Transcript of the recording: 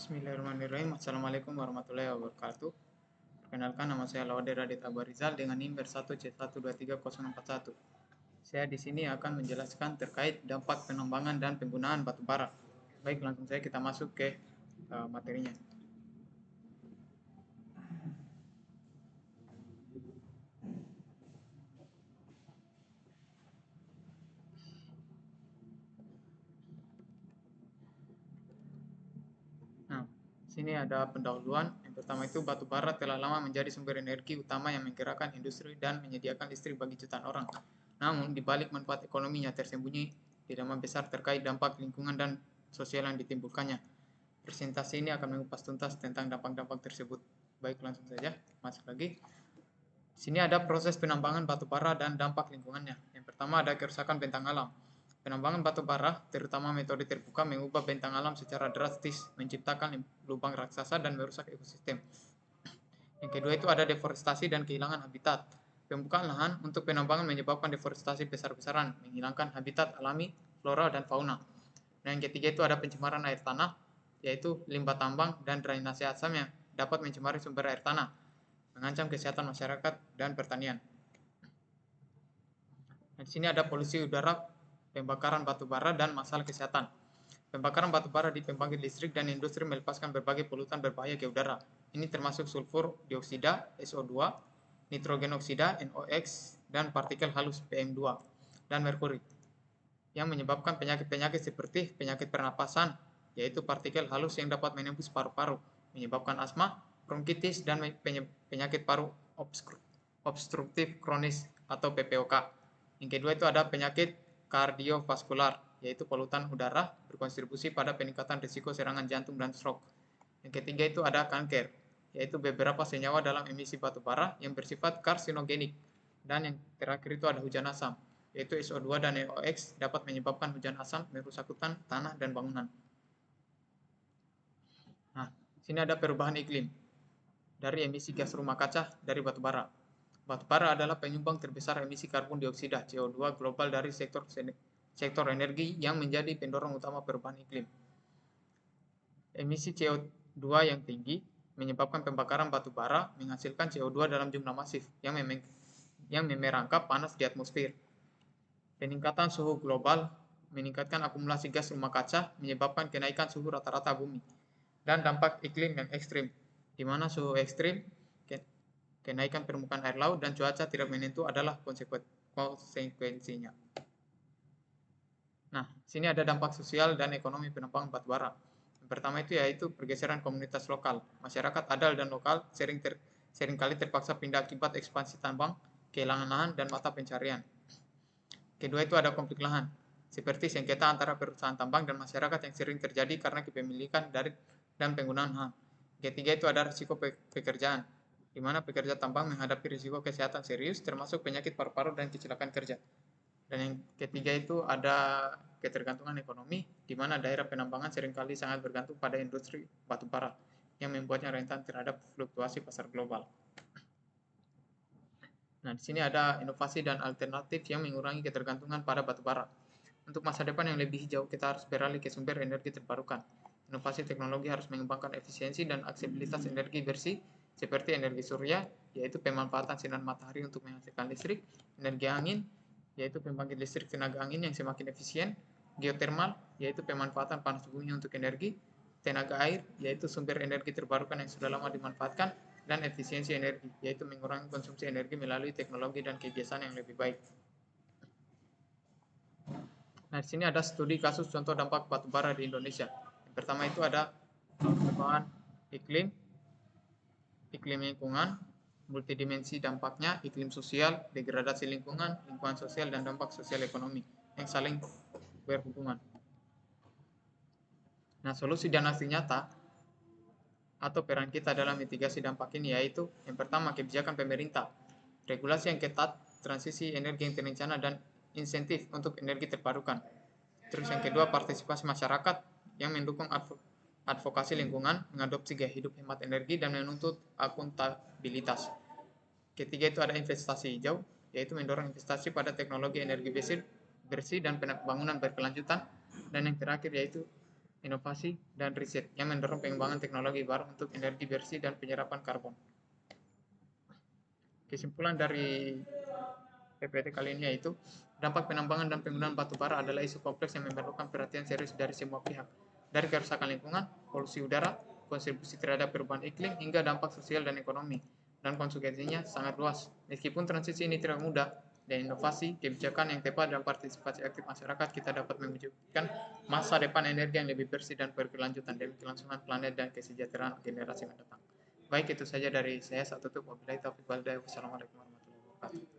Bismillahirrahmanirrahim. Assalamualaikum warahmatullahi wabarakatuh. Perkenalkan, nama saya Lawade Radit Abarizal dengan NIM ber1C1230041. Saya di sini akan menjelaskan terkait dampak penambangan dan penggunaan batu bara. Baik, langsung saja kita masuk ke materinya. Nah, sini ada pendahuluan. Yang pertama itu batu bara telah lama menjadi sumber energi utama yang menggerakkan industri dan menyediakan listrik bagi jutaan orang. Namun, di balik manfaat ekonominya tersembunyi tidak besar terkait dampak lingkungan dan sosial yang ditimbulkannya. Presentasi ini akan mengupas tuntas tentang dampak-dampak tersebut. Baik, langsung saja masuk lagi. Sini ada proses penambangan batu bara dan dampak lingkungannya. Yang pertama ada kerusakan bentang alam. Penambangan batu bara, terutama metode terbuka, mengubah bentang alam secara drastis, menciptakan lubang raksasa dan merusak ekosistem. Yang kedua itu ada deforestasi dan kehilangan habitat. Pembukaan lahan untuk penambangan menyebabkan deforestasi besar-besaran, menghilangkan habitat alami, flora, dan fauna. Dan yang ketiga itu ada pencemaran air tanah, yaitu limbah tambang dan drainase asam yang dapat mencemari sumber air tanah, mengancam kesehatan masyarakat dan pertanian. Di sini ada polusi udara, pembakaran batu bara, dan masalah kesehatan. Pembakaran batu bara di pembangkit listrik dan industri melepaskan berbagai polutan berbahaya ke udara. Ini termasuk sulfur dioksida, SO2, nitrogen oksida, NOx, dan partikel halus PM2, dan merkuri, yang menyebabkan penyakit-penyakit seperti penyakit pernapasan, yaitu partikel halus yang dapat menembus paru-paru, menyebabkan asma, bronkitis, dan penyakit paru obstruktif kronis atau PPOK. Yang kedua itu ada penyakit kardiovaskular, yaitu polutan udara berkontribusi pada peningkatan risiko serangan jantung dan stroke. Yang ketiga itu ada kanker, yaitu beberapa senyawa dalam emisi batu bara yang bersifat karsinogenik. Dan yang terakhir itu ada hujan asam, yaitu SO2 dan NOx dapat menyebabkan hujan asam, merusak hutan, tanah, dan bangunan. Nah, sini ada perubahan iklim dari emisi gas rumah kaca dari batu bara. Batu bara adalah penyumbang terbesar emisi karbon dioksida CO2 global dari sektor energi yang menjadi pendorong utama perubahan iklim. Emisi CO2 yang tinggi menyebabkan pembakaran batu bara menghasilkan CO2 dalam jumlah masif yang memerangkap panas di atmosfer. Peningkatan suhu global meningkatkan akumulasi gas rumah kaca menyebabkan kenaikan suhu rata-rata bumi. Dan dampak iklim yang ekstrim, di mana suhu ekstrim, kenaikan permukaan air laut, dan cuaca tidak menentu adalah konsekuensinya. Nah, sini ada dampak sosial dan ekonomi penambangan batu bara. Yang pertama itu yaitu pergeseran komunitas lokal. Masyarakat adal dan lokal seringkali terpaksa pindah akibat ekspansi tambang, kehilangan lahan, dan mata pencarian. Kedua itu ada konflik lahan, seperti sengketa antara perusahaan tambang dan masyarakat yang sering terjadi karena kepemilikan dan penggunaan lahan. Ketiga itu ada risiko pekerjaan, di mana pekerja tambang menghadapi risiko kesehatan serius termasuk penyakit paru-paru dan kecelakaan kerja. Dan yang ketiga itu ada ketergantungan ekonomi, di mana daerah penambangan seringkali sangat bergantung pada industri batu bara yang membuatnya rentan terhadap fluktuasi pasar global. Nah, di sini ada inovasi dan alternatif yang mengurangi ketergantungan pada batu bara. Untuk masa depan yang lebih hijau, kita harus beralih ke sumber energi terbarukan. Inovasi teknologi harus mengembangkan efisiensi dan aksesibilitas energi bersih, seperti energi surya, yaitu pemanfaatan sinar matahari untuk menghasilkan listrik, energi angin, yaitu pembangkit listrik tenaga angin yang semakin efisien, geotermal, yaitu pemanfaatan panas bumi untuk energi, tenaga air, yaitu sumber energi terbarukan yang sudah lama dimanfaatkan, dan efisiensi energi, yaitu mengurangi konsumsi energi melalui teknologi dan kebiasaan yang lebih baik. Nah, di sini ada studi kasus contoh dampak batu bara di Indonesia. Yang pertama itu ada perubahan iklim lingkungan, multidimensi dampaknya, iklim sosial, degradasi lingkungan sosial, dan dampak sosial ekonomi yang saling berhubungan. Nah, solusi dan aksi nyata atau peran kita dalam mitigasi dampak ini yaitu yang pertama kebijakan pemerintah, regulasi yang ketat, transisi energi yang terencana, dan insentif untuk energi terbarukan. Terus yang kedua partisipasi masyarakat yang mendukung advokasi lingkungan, mengadopsi gaya hidup hemat energi, dan menuntut akuntabilitas. Ketiga itu ada investasi hijau, yaitu mendorong investasi pada teknologi energi bersih dan bangunan berkelanjutan. Dan yang terakhir yaitu inovasi, dan riset yang mendorong pengembangan teknologi baru untuk energi bersih dan penyerapan karbon. Kesimpulan dari PPT kali ini yaitu dampak penambangan dan penggunaan batu bara adalah isu kompleks yang memerlukan perhatian serius dari semua pihak, dari kerusakan lingkungan, polusi udara, kontribusi terhadap perubahan iklim, hingga dampak sosial dan ekonomi, dan konsekuensinya sangat luas. Meskipun transisi ini tidak mudah, dan inovasi, kebijakan yang tepat, dan partisipasi aktif masyarakat, kita dapat mewujudkan masa depan energi yang lebih bersih dan berkelanjutan demi kelangsungan planet dan kesejahteraan generasi mendatang. Baik, itu saja dari saya. Saya tutup. Wabillahi taufiq wal hidayah. Wassalamualaikum warahmatullahi wabarakatuh.